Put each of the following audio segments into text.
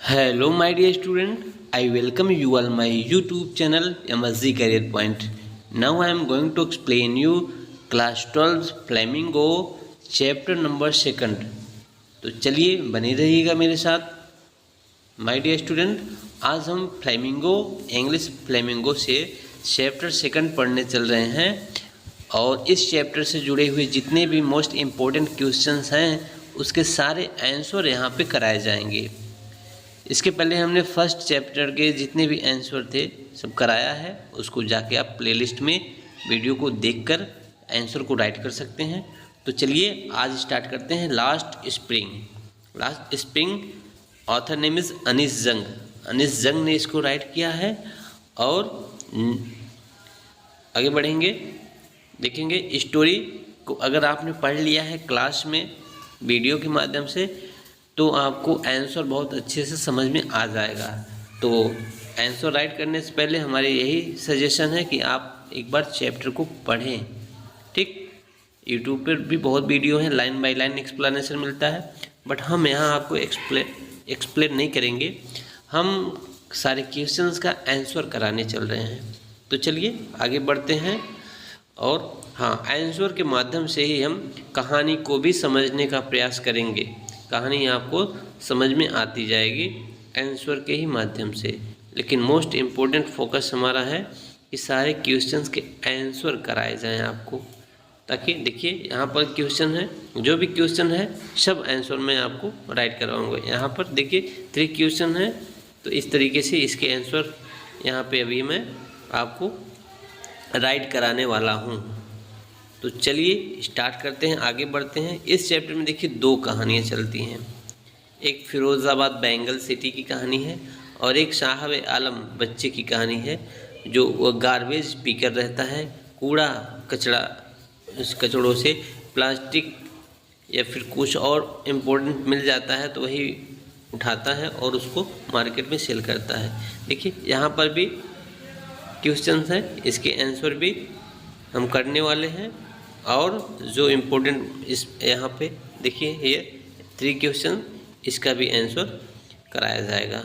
Hello my dear student, I welcome you all my YouTube channel MSG Career Point. Now I am going to explain you class 12 Flamingo chapter number 2. तो चलिए बने रहिएगा मेरे साथ। My dear student, आज हम flamingo English flamingo से chapter 2 पढ़ने चल रहे हैं और इस चैप्टर से जुड़े हुए जितने भी मोस्ट इम्पोर्टेंट क्वेश्चंस हैं उसके सारे आंसर यहाँ पे कराए जाएंगे। इसके पहले हमने फर्स्ट चैप्टर के जितने भी आंसर थे सब कराया है, उसको जाके आप प्लेलिस्ट में वीडियो को देखकर आंसर को राइट कर सकते हैं। तो चलिए आज स्टार्ट करते हैं। Last spring author name is Anees Jung ने इसको राइट किया है। और आगे बढ़ेंगे, देखेंगे स्टोरी को अगर आपने पढ़ लिया है क्लास में वीडियो के माध्यम से तो आपको आंसर बहुत अच्छे से समझ में आ जाएगा। तो आंसर राइट करने से पहले हमारी यही सजेशन है कि आप एक बार चैप्टर को पढ़ें। ठीक, यूट्यूब पर भी बहुत वीडियो हैं, लाइन बाय लाइन एक्सप्लेनेशन मिलता है, बट हम यहाँ आपको एक्सप्लेन नहीं करेंगे, हम सारे क्वेश्चंस का आंसर कराने चल रहे हैं। तो चलिए आगे बढ़ते हैं। और हाँ, आंसर के माध्यम से ही हम कहानी को भी समझने का प्रयास करेंगे। कहानी आपको समझ में आती जाएगी आंसर के ही माध्यम से, लेकिन मोस्ट इम्पोर्टेंट फोकस हमारा है कि सारे क्वेश्चंस के आंसर कराए जाएं आपको, ताकि देखिए यहाँ पर क्वेश्चन है, जो भी क्वेश्चन है सब आंसर मैं आपको राइट करवाऊँगा। यहाँ पर देखिए 3 क्वेश्चन है, तो इस तरीके से इसके आंसर यहाँ पे अभी मैं आपको राइट कराने वाला हूँ। तो चलिए स्टार्ट करते हैं, आगे बढ़ते हैं। इस चैप्टर में देखिए 2 कहानियाँ चलती हैं। एक फिरोज़ाबाद बेंगल सिटी की कहानी है और एक साहब आलम बच्चे की कहानी है जो वो गार्बेज पीकर रहता है, कूड़ा कचरा, उस कचड़ों से प्लास्टिक या फिर कुछ और इम्पोर्टेंट मिल जाता है तो वही उठाता है और उसको मार्केट में सेल करता है। देखिए यहाँ पर भी क्वेश्चंस हैं, इसके आंसर भी हम करने वाले हैं। और जो इम्पोर्टेंट इस यहाँ पे देखिए ये 3 क्वेश्चन, इसका भी आंसर कराया जाएगा।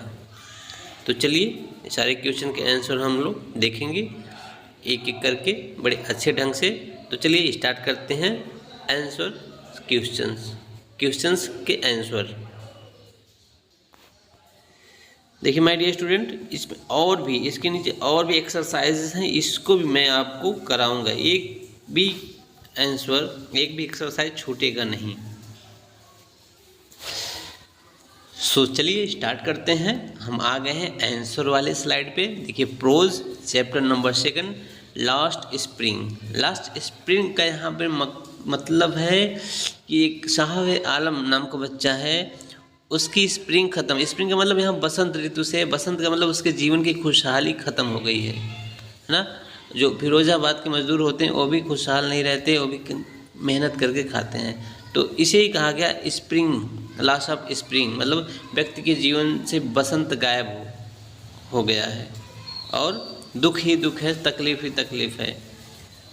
तो चलिए सारे क्वेश्चन के आंसर हम लोग देखेंगे एक एक करके बड़े अच्छे ढंग से। तो चलिए स्टार्ट करते हैं आंसर क्वेश्चंस के आंसर। देखिए माय डियर स्टूडेंट, इसमें और भी इसके नीचे और भी एक्सरसाइजेस हैं, इसको भी मैं आपको कराऊंगा। एक भी एक्सरसाइज छूटेगा नहीं। सो चलिए स्टार्ट करते हैं। हम आ गए हैं आंसर वाले स्लाइड पे। देखिए prose chapter number 2 last spring का यहाँ पे मतलब है कि एक साहब आलम नाम का बच्चा है, उसकी स्प्रिंग खत्म। स्प्रिंग का मतलब यहाँ बसंत ऋतु से, बसंत का मतलब उसके जीवन की खुशहाली खत्म हो गई है ना। जो फिरोजाबाद के मजदूर होते हैं वो भी खुशहाल नहीं रहते, वो भी मेहनत करके खाते हैं। तो इसे ही कहा गया स्प्रिंग, लॉस ऑफ स्प्रिंग, मतलब व्यक्ति के जीवन से बसंत गायब हो गया है और दुख ही दुख है, तकलीफ ही तकलीफ है।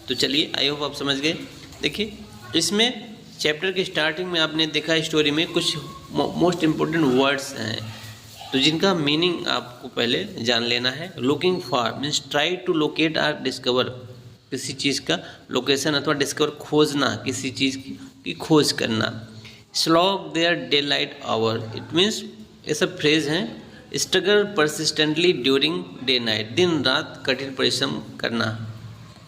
तो चलिए आई होप आप समझ गए। देखिए इसमें चैप्टर के स्टार्टिंग में आपने देखा स्टोरी में कुछ मोस्ट इम्पोर्टेंट वर्ड्स हैं, तो जिनका मीनिंग आपको पहले जान लेना है। Looking for means try to locate or discover, किसी चीज़ का लोकेशन अथवा डिस्कवर खोजना, किसी चीज़ की खोज करना। Slog their day light hour, it means ये सब फ्रेज हैं। Struggle persistently during day night, दिन रात कठिन परिश्रम करना,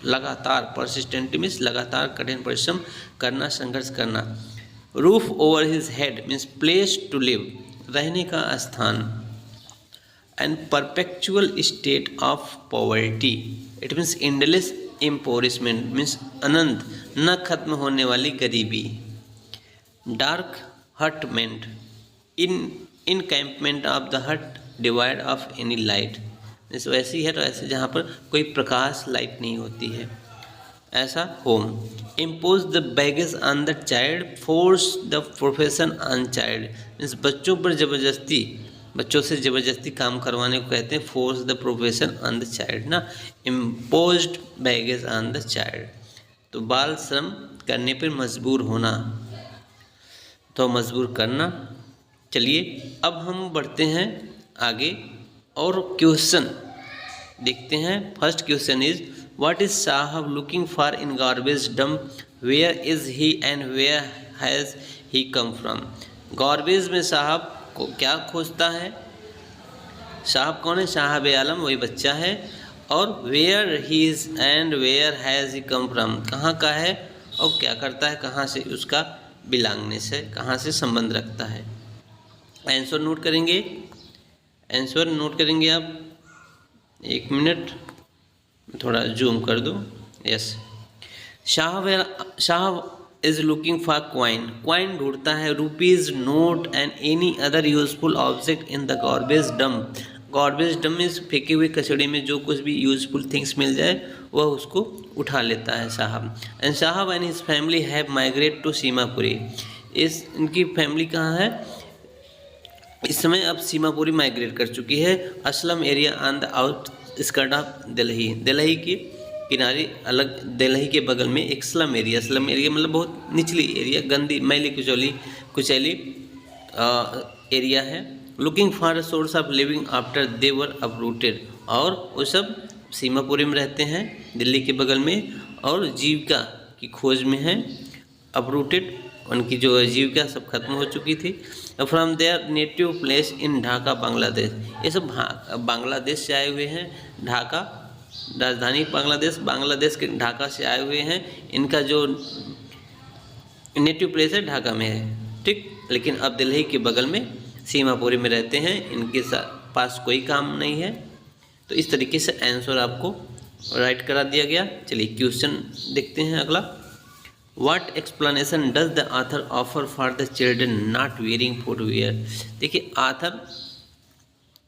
लगातार, परसिस्टेंटली मीन्स लगातार कठिन परिश्रम करना, संघर्ष करना। Roof over his head means place to live, रहने का स्थान। And perpetual state of poverty, it means endless impoverishment means अनंत न खत्म होने वाली गरीबी। Dark hutment encampment of the hut devoid of any light, means वैसी है तो ऐसे जहाँ पर कोई प्रकाश लाइट नहीं होती है, ऐसा home. Impose the baggage on the child, force the profession on child, means बच्चों से ज़बरदस्ती काम करवाने को कहते हैं force the profession on the child ना। Imposed baggage on the child, तो बाल श्रम करने पर मजबूर होना, तो मजबूर करना। चलिए अब हम बढ़ते हैं आगे और क्वेश्चन देखते हैं। First question is what is Saheb looking for in garbage dump, where is he and where has he come from. Garbage में साहब को क्या खोजता है? साहब कौन है? साहब आलम, वही बच्चा है। और where he is and where has he come from, कहाँ का है और क्या करता है, कहाँ से उसका बिलोंगनेस है, कहाँ से संबंध रखता है। आंसर नोट करेंगे, आंसर नोट करेंगे आप। एक मिनट, थोड़ा जूम कर दो। यस, साहब is looking for coin, coin ढूंढता है, rupees, note and any other useful object in the garbage dump. Garbage dump में फेंके हुए कचड़े में जो कुछ भी यूजफुल थिंग्स मिल जाए वह उसको उठा लेता है Saheb. And Saheb and his family have migrate to Seemapuri, इनकी फैमिली कहाँ है इस समय? अब सीमापुरी माइग्रेट कर चुकी है। Aslam area on the out skirt of Delhi, Delhi के किनारे अलग, दिल्ली के बगल में एक स्लम एरिया, स्लम एरिया मतलब बहुत निचली एरिया, गंदी मैली कुचैली एरिया है। Looking for a source of living after they were uprooted, और वो सब सीमापुरी में रहते हैं दिल्ली के बगल में, और जीविका की खोज में हैं। अपरूटेड, उनकी जो जीविका सब खत्म हो चुकी थी। From there native place in Dhaka Bangladesh, ये सब बांग्लादेश से आए हुए हैं। ढाका राजधानी बांग्लादेश, बांग्लादेश के ढाका से आए हुए हैं। इनका जो नेटिव प्लेस है ढाका में है, ठीक, लेकिन अब दिल्ली के बगल में सीमापुरी में रहते हैं। इनके पास कोई काम नहीं है। तो इस तरीके से आंसर आपको राइट करा दिया गया। चलिए क्वेश्चन देखते हैं अगला। What explanation does the author offer for the children not wearing footwear? देखिए आथर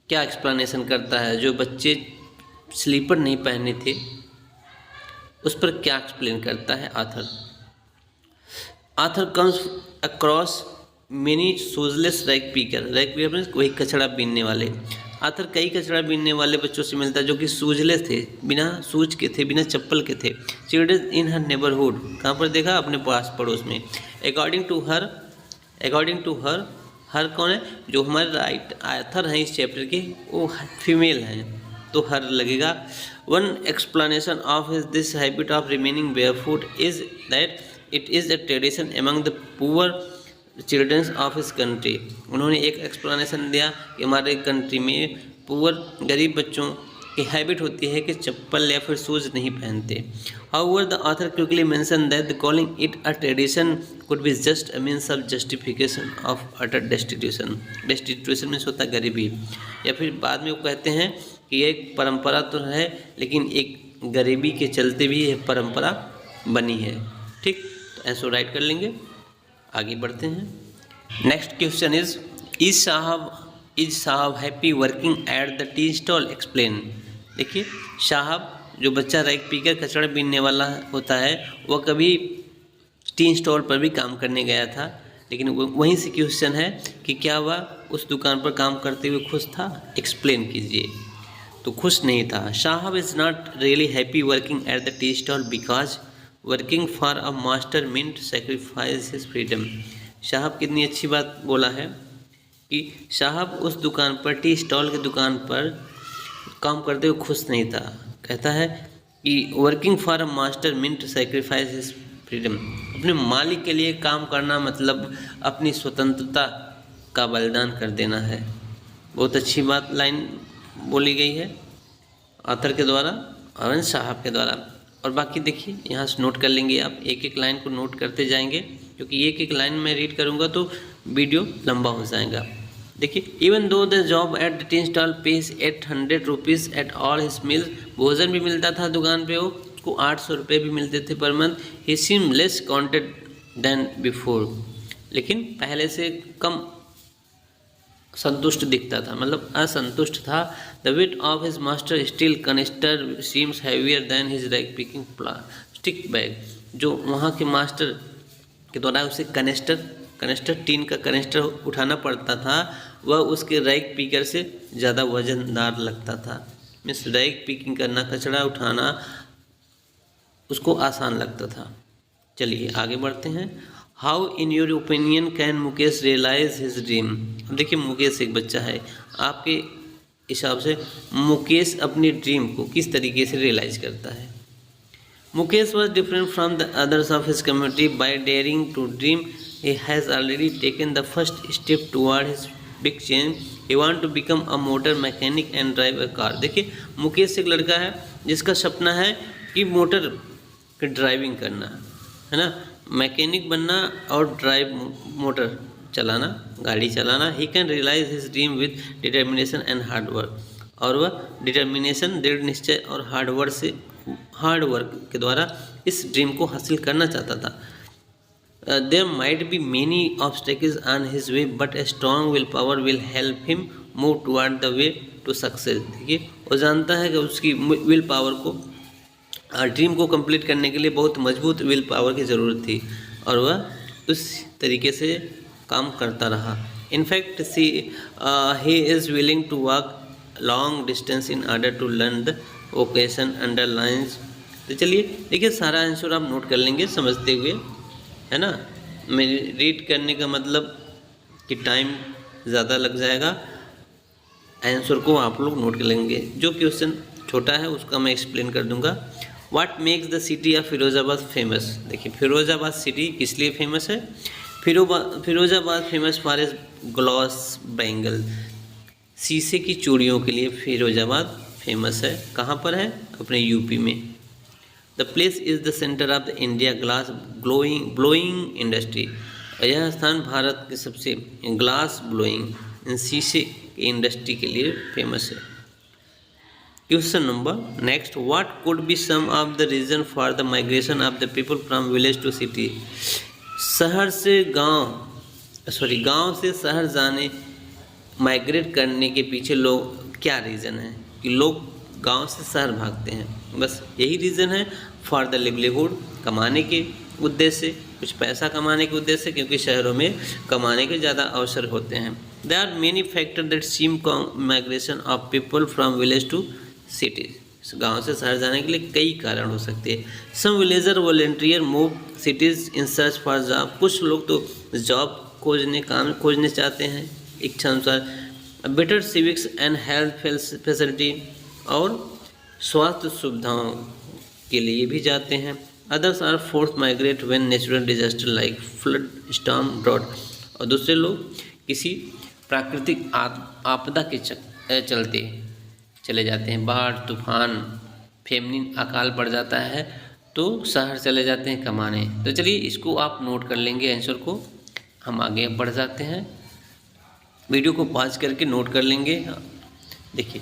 क्या एक्सप्लेनेशन करता है, जो बच्चे स्लीपर नहीं पहने थे उस पर क्या एक्सप्लेन करता है author. Author comes across many shoeless rag picker, rag picker means वही कचड़ा बीनने वाले। आथर कई कचड़ा बीनने वाले बच्चों से मिलता है जो कि शूजलेस थे, बिना शूज के थे, बिना चप्पल के थे। चिल्ड्रन इन हर नेबरहुड, कहाँ पर देखा? अपने पास पड़ोस में। अकॉर्डिंग टू हर कौन है? जो हमारे राइट आथर हैं इस चैप्टर के, वो फीमेल हैं, तो हर लगेगा। One explanation of this habit of remaining barefoot is that it is a tradition among the poor childrens of his country. उन्होंने एक एक्सप्लेनेशन दिया कि हमारे कंट्री में पुअर गरीब बच्चों की हैबिट होती है कि चप्पल या फिर शूज नहीं पहनते। However the author quickly mention that calling it a tradition could be just a means of justification of utter destitution. Destitution means होता है गरीबी, या फिर बाद में वो कहते हैं कि ये एक परंपरा तो है लेकिन एक गरीबी के चलते भी यह परंपरा बनी है, ठीक। तो ऐसा राइट कर लेंगे, आगे बढ़ते हैं। नेक्स्ट क्वेश्चन इज साहब happy working at the tea stall, explain. देखिए साहब, जो बच्चा रैग पीकर कचड़ा बीनने वाला होता है, वह कभी टी स्टॉल पर भी काम करने गया था, लेकिन वहीं से क्वेश्चन है कि क्या वह उस दुकान पर काम करते हुए खुश था? एक्सप्लेन कीजिए। तो खुश नहीं था। साहब is not really happy working at the tea stall because working for a master meant sacrifice his freedom. साहब कितनी अच्छी बात बोला है कि साहब उस दुकान पर, टी स्टॉल की दुकान पर काम करते हुए खुश नहीं था। कहता है कि working for a master meant sacrifice his freedom, अपने मालिक के लिए काम करना मतलब अपनी स्वतंत्रता का बलिदान कर देना है। बहुत अच्छी बात लाइन बोली गई है ऑथर के द्वारा और साहब के द्वारा। और बाकी देखिए यहाँ से नोट कर लेंगे आप, एक एक लाइन को नोट करते जाएंगे, क्योंकि एक एक लाइन में रीड करूँगा तो वीडियो लंबा हो जाएगा। देखिए, even though the job at the tea stall page 800 rupees at all his meals, भोजन भी मिलता था दुकान पे, उसको 800 रुपये भी मिलते थे पर मंथ। ही सीम लेस कॉन्टेड देन बिफोर, लेकिन पहले से कम संतुष्ट दिखता था, मतलब असंतुष्ट था। The weight of his master steel canister seems heavier than his rag picking plastic bag, जो वहाँ के मास्टर के द्वारा उसे कनिस्टर टीन का कनिस्टर उठाना पड़ता था, वह उसके रैग पिकर से ज़्यादा वजनदार लगता था। मीन्स रैग पिकिंग करना, कचरा उठाना उसको आसान लगता था। चलिए आगे बढ़ते हैं। How in your opinion can Mukesh realize his dream. अब देखिए मुकेश एक बच्चा है, आपके हिसाब से मुकेश अपनी ड्रीम को किस तरीके से रियलाइज करता है। Mukesh was different from the others of his community by daring to dream he has already taken the first step toward his big change he want to become a motor mechanic and drive a car. देखिए मुकेश एक लड़का है जिसका सपना है कि motor की driving करना है ना, मैकेनिक बनना और ड्राइव मोटर चलाना, गाड़ी चलाना। He can realize his dream with determination and hard work, और वह डिटर्मिनेशन दृढ़ निश्चय और हार्ड वर्क के द्वारा इस ड्रीम को हासिल करना चाहता था। There might be many obstacles on his way but a strong will power will help him move toward the way to success. देखिए वो जानता है कि उसकी विल पावर को, ड्रीम को कंप्लीट करने के लिए बहुत मजबूत विल पावर की ज़रूरत थी, और वह उस तरीके से काम करता रहा। In fact he is willing to walk long distance in order to learn the vocation underlines. तो चलिए देखिए सारा आंसर आप नोट कर लेंगे समझते हुए, है ना। मेरी रीड करने का मतलब कि टाइम ज़्यादा लग जाएगा, आंसर को आप लोग नोट कर लेंगे। जो क्वेश्चन छोटा है उसका मैं एक्सप्लेन कर दूंगा। What makes the city of Firozabad famous. देखिए फिरोजाबाद सिटी किस लिए फेमस है। Firozabad famous for is gloss bangle, शीशे की चूड़ियों के लिए फिरोजाबाद फेमस है। कहाँ पर है, अपने यूपी में। The place is the centre of the India glass blowing industry, यह स्थान भारत के सबसे ग्लास ब्लोइंग शीशे की इंडस्ट्री के लिए फेमस है। Question number next, what could be some of the reason for the migration of the people from village to city. गांव से शहर जाने, माइग्रेट करने के पीछे लोग क्या रीज़न है कि लोग गांव से शहर भागते हैं। बस यही रीज़न है, फॉर द लिवलीहुड, कमाने के उद्देश्य से, कुछ पैसा कमाने के उद्देश्य से, क्योंकि शहरों में कमाने के ज़्यादा अवसर होते हैं। There are many factor that seem migration of people from village to cities. गांव से शहर जाने के लिए कई कारण हो सकते हैं। Some villager volunteer move cities in search for job, कुछ लोग तो जॉब काम खोजने चाहते हैं इच्छा अनुसार। Better civics and health facility, और स्वास्थ्य सुविधाओं के लिए भी जाते हैं। Others are force migrate when natural disaster like flood, storm, drought, और दूसरे लोग किसी प्राकृतिक आपदा के चलते चले जाते हैं। बाढ़, तूफान, फेमनिन, अकाल पड़ जाता है तो शहर चले जाते हैं कमाने। तो चलिए इसको आप नोट कर लेंगे आंसर को। हम आगे बढ़ जाते हैं, वीडियो को पॉज करके नोट कर लेंगे। देखिए,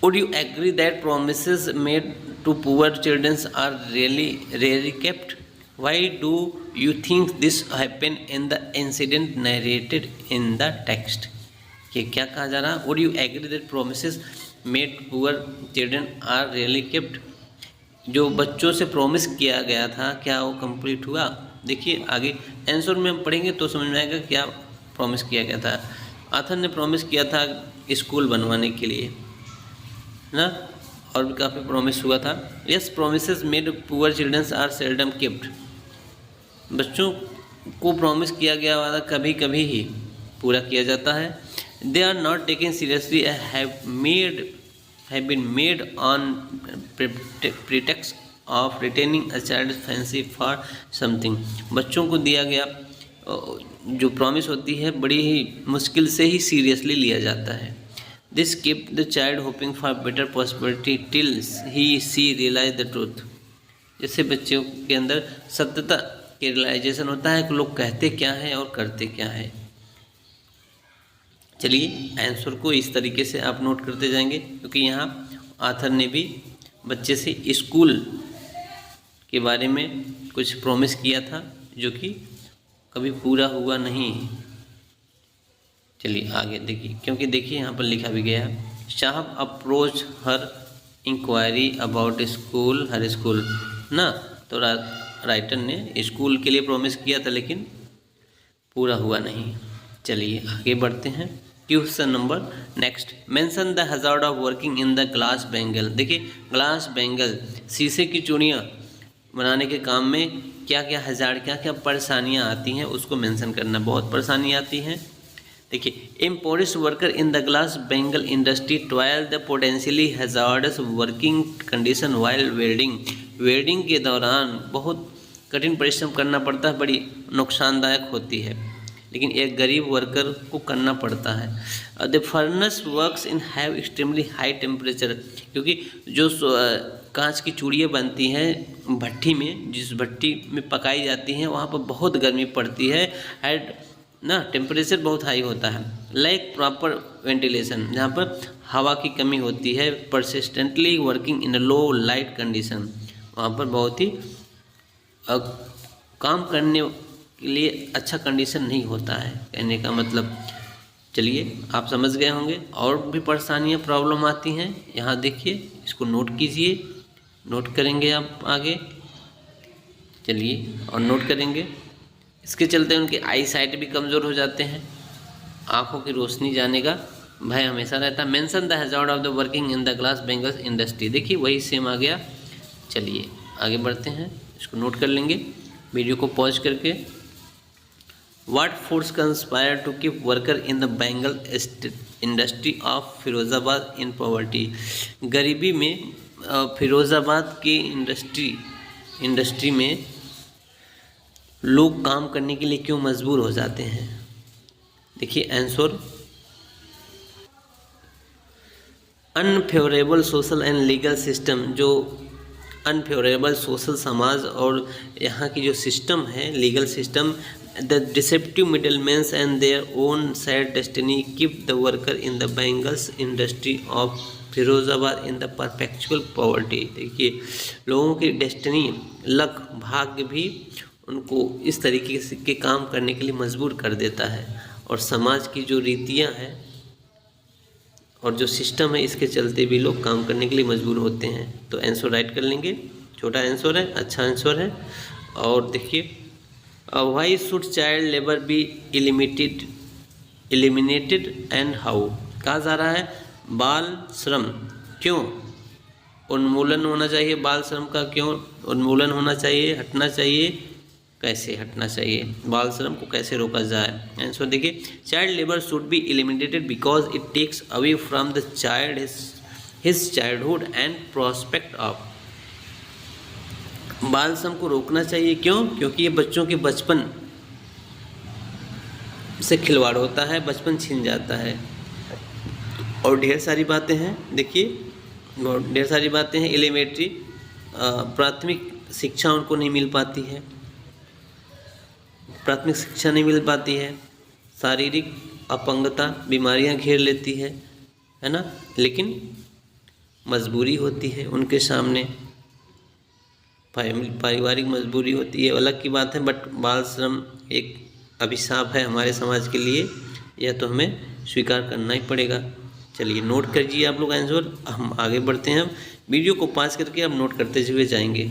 would you agree that promises made to poor childrens are rarely kept. Why do you think this happen in the incident narrated in the text. ये क्या कहा जा रहा है, would you agree that promises made poor children are really kept. जो बच्चों से promise किया गया था क्या वो कंप्लीट हुआ। देखिए आगे आंसर में हम पढ़ेंगे तो समझ में आएगा क्या प्रॉमिस किया गया था। आथर ने प्रॉमिस किया था स्कूल बनवाने के लिए ना, और भी काफ़ी प्रॉमिस हुआ था। Yes, promises made poor childrens are seldom kept. बच्चों को प्रॉमिस किया गया वादा कभी कभी ही पूरा किया जाता है। They are not taken seriously, have been made on pretext of retaining a child's fancy for something। बच्चों को दिया गया जो प्रॉमिस होती है बड़ी ही मुश्किल से ही सीरियसली लिया जाता है। This kept the child hoping for better prosperity till she realized the truth। जैसे बच्चों के अंदर सत्यता के रियलाइजेशन होता है कि लोग कहते क्या हैं और करते क्या हैं। चलिए आंसर को इस तरीके से आप नोट करते जाएंगे, क्योंकि यहाँ आथर ने भी बच्चे से स्कूल के बारे में कुछ प्रॉमिस किया था जो कि कभी पूरा हुआ नहीं। चलिए आगे देखिए, क्योंकि देखिए यहाँ पर लिखा भी गया है, Saheb approach her inquiry about school her school ना। तो राइटर ने स्कूल के लिए प्रॉमिस किया था लेकिन पूरा हुआ नहीं। चलिए आगे बढ़ते हैं। Question number next, mention the hazard of working in the glass bangle. देखिए ग्लास बैंगल शीशे की चूड़ियाँ बनाने के काम में क्या क्या हजार्ड, क्या क्या परेशानियाँ आती हैं उसको मेंशन करना। बहुत परेशानी आती हैं देखिए, impoverished worker in the glass bangle industry trial the potentially hazardous working condition while welding. Welding के दौरान बहुत कठिन परिश्रम करना पड़ता है, बड़ी नुकसानदायक होती है, लेकिन एक गरीब वर्कर को करना पड़ता है। The furnace works in have extremely high temperature, क्योंकि जो कांच की चूड़ियाँ बनती हैं भट्टी में, जिस भट्टी में पकाई जाती हैं वहाँ पर बहुत गर्मी पड़ती है, एट ना टेम्परेचर बहुत हाई होता है। लाइक प्रॉपर वेंटिलेशन, जहाँ पर हवा की कमी होती है। Persistently working in low light condition, वहाँ पर बहुत ही काम करने के लिए अच्छा कंडीशन नहीं होता है, कहने का मतलब। चलिए आप समझ गए होंगे। और भी परेशानियाँ प्रॉब्लम आती हैं, यहाँ देखिए, इसको नोट कीजिए, नोट करेंगे आप आगे। चलिए और नोट करेंगे। इसके चलते उनकी आई साइट भी कमज़ोर हो जाते हैं, आँखों की रोशनी जाने का भय हमेशा रहता है। Mention the hazard of the working in the glass bangles industry, देखिए वही सेम आ गया। चलिए आगे बढ़ते हैं, इसको नोट कर लेंगे वीडियो को पॉज करके। What force conspired to keep worker in the Bengal industry of Firozabad in poverty? गरीबी में फिरोज़ाबाद की इंडस्ट्री में लोग काम करने के लिए क्यों मजबूर हो जाते हैं? देखिए answer, unfavourable social and legal system. जो अनफेवरेबल सोशल समाज और यहाँ की जो सिस्टम है, legal system, the deceptive middlemans and their own sad destiny keep the worker in the bangles industry of Firozabad in the perpetual poverty. देखिए लोगों की डेस्टिनी, लक, भाग्य भी उनको इस तरीके से के काम करने के लिए मजबूर कर देता है, और समाज की जो रीतियाँ हैं और जो सिस्टम है, इसके चलते भी लोग काम करने के लिए मजबूर होते हैं। तो आंसर राइट कर लेंगे, छोटा आंसर है, अच्छा आंसर है। और देखिए, why should child labour be eliminated and how. कहा जा रहा है बाल श्रम क्यों उन्मूलन होना चाहिए, बाल श्रम का क्यों उन्मूलन होना चाहिए, हटना चाहिए, कैसे हटना चाहिए, बाल श्रम को कैसे रोका जाए। आंसर देखिए, child labour should be eliminated because it takes away from the child his childhood and prospect of. बाल श्रम को रोकना चाहिए, क्यों? क्योंकि ये बच्चों के बचपन से खिलवाड़ होता है, बचपन छीन जाता है। और ढेर सारी बातें हैं, देखिए ढेर सारी बातें हैं। एलिमेंट्री प्राथमिक शिक्षा उनको नहीं मिल पाती है, प्राथमिक शिक्षा नहीं मिल पाती है। शारीरिक अपंगता, बीमारियां घेर लेती है ना, लेकिन मजबूरी होती है उनके सामने, पारिवारिक मजबूरी होती है, अलग की बात है। बट बाल श्रम एक अभिशाप है हमारे समाज के लिए, यह तो हमें स्वीकार करना ही पड़ेगा। चलिए नोट करिए आप लोग आंसर, हम आगे बढ़ते हैं। वीडियो को पास करके आप नोट करते हुए जाएंगे।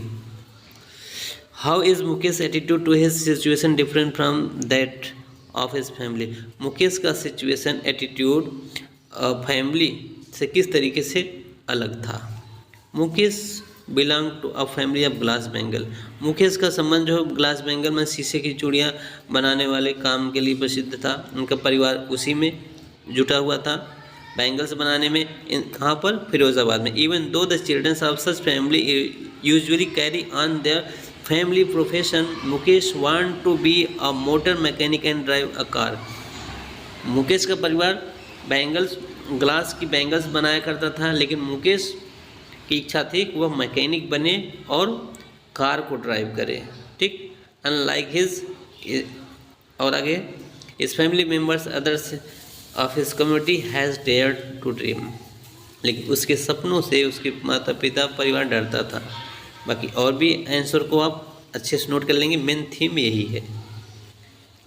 How is Mukesh attitude to his situation different from that of his family. Mukesh का सिचुएशन, एटीट्यूड फैमिली से किस तरीके से अलग था। Mukesh belong to a family of glass bangle. Mukesh का संबंध जो ग्लास बेंगल में शीशे की चूड़ियाँ बनाने वाले काम के लिए प्रसिद्ध था। उनका परिवार उसी में जुटा हुआ था, बैंगल्स बनाने में। कहाँ पर? फिरोज़ाबाद में। Even though the childrens of such family usually carry on their family profession, Mukesh want to be a motor mechanic and drive a car. Mukesh का परिवार बैंगल्स, ग्लास की बैंगल्स बनाया करता था, लेकिन मुकेश की इच्छा थी कि वह मैकेनिक बने और कार को ड्राइव करे, ठीक। अनलाइक हिज, और आगे, इस family members others of his community has dared to dream. लेकिन उसके सपनों से उसके माता पिता, परिवार डरता था। बाकी और भी आंसर को आप अच्छे से नोट कर लेंगे, मेन थीम यही है।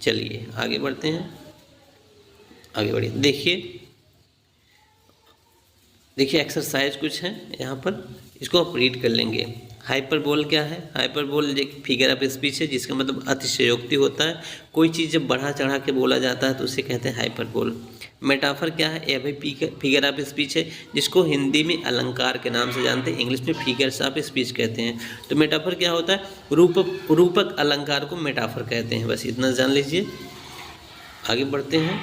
चलिए आगे बढ़ते हैं, आगे बढ़िए। देखिए एक्सरसाइज कुछ है यहाँ पर, इसको आप रीड कर लेंगे। हाइपरबोल क्या है? हाइपरबोल एक फिगर ऑफ स्पीच है, जिसका मतलब अतिशयोक्ति होता है। कोई चीज़ जब बढ़ा चढ़ा के बोला जाता है तो उसे कहते हैं हाइपरबोल। मेटाफर क्या है? यह भी फिगर ऑफ स्पीच है, जिसको हिंदी में अलंकार के नाम से जानते हैं, इंग्लिश में फिगर्स ऑफ स्पीच कहते हैं। तो मेटाफर क्या होता है? रूपक अलंकार को मेटाफर कहते हैं। बस इतना जान लीजिए, आगे बढ़ते हैं।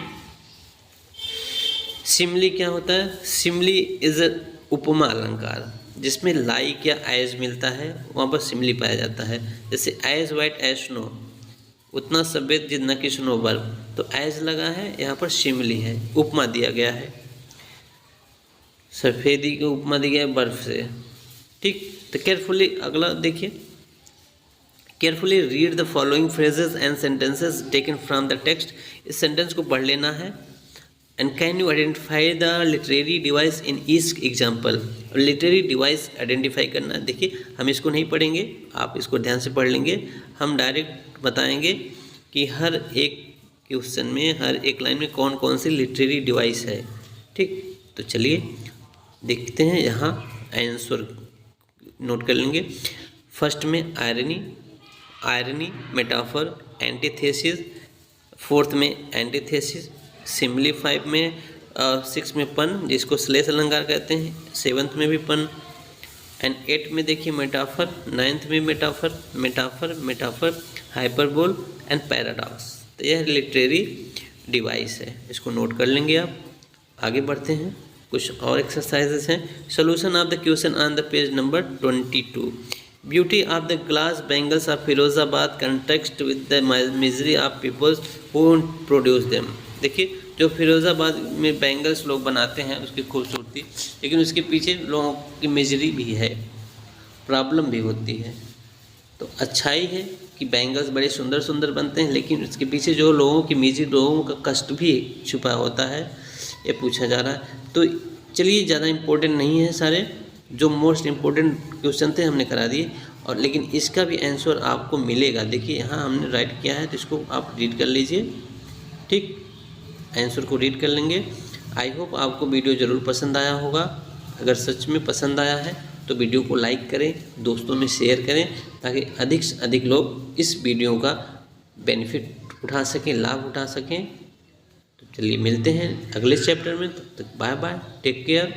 सिमली क्या होता है? सिमली इज उपमा अलंकार, जिसमें लाइक या एज मिलता है वहाँ पर सिमली पाया जाता है। जैसे एज वाइट एज स्नो, उतना सफ़ेद जितना कि स्नो बर्फ, तो एज लगा है, यहाँ पर सिमली है, उपमा दिया गया है, सफ़ेदी को उपमा दिया गया है बर्फ से। ठीक, तो केयरफुली अगला देखिए, carefully read the following phrases and sentences taken from the text. इस सेंटेंस को पढ़ लेना है। And can you identify the literary device in each example. Literary device identify करना है। देखिए हम इसको नहीं पढ़ेंगे, आप इसको ध्यान से पढ़ लेंगे। हम डायरेक्ट बताएंगे कि हर एक क्वेश्चन में, हर एक लाइन में कौन कौन सी लिटरेरी डिवाइस है। ठीक, तो चलिए देखते हैं। यहाँ आंसर नोट कर लेंगे। फर्स्ट में irony, irony, metaphor, antithesis. Fourth में एंटीथेसिस। सिमली 5 में, 6 में पन, जिसको श्लेष अलंकार कहते हैं। 7th में भी पन। एंड 8 में देखिए मेटाफर। 9th में metaphor, metaphor, metaphor, hyperbole and paradox. तो यह लिटरेरी डिवाइस है, इसको नोट कर लेंगे आप। आगे बढ़ते हैं, कुछ और एक्सरसाइजेस हैं। Solution of the question on the page number 22। Beauty of the glass bangles of Firozabad context with the misery of peoples who produce them. देखिए जो फिरोज़ाबाद में बैंगल्स लोग बनाते हैं उसकी खूबसूरती, लेकिन उसके पीछे लोगों की मिजरी भी है, प्रॉब्लम भी होती है। तो अच्छाई है कि बैंगल्स बड़े सुंदर सुंदर बनते हैं, लेकिन उसके पीछे जो लोगों की मिजरी, लोगों का कष्ट भी छुपा होता है, ये पूछा जा रहा है। तो चलिए ज़्यादा इम्पोर्टेंट नहीं है, सारे जो मोस्ट इम्पोर्टेंट क्वेश्चन थे हमने करा दिए, और लेकिन इसका भी आंसर आपको मिलेगा। देखिए यहाँ हमने राइट किया है, तो इसको आप रीड कर लीजिए। ठीक, आंसर को रीड कर लेंगे। आई होप आपको वीडियो ज़रूर पसंद आया होगा। अगर सच में पसंद आया है तो वीडियो को लाइक करें, दोस्तों में शेयर करें, ताकि अधिक से अधिक लोग इस वीडियो का बेनिफिट उठा सकें, लाभ उठा सकें। तो चलिए मिलते हैं अगले चैप्टर में, तब तक बाय बाय, टेक केयर।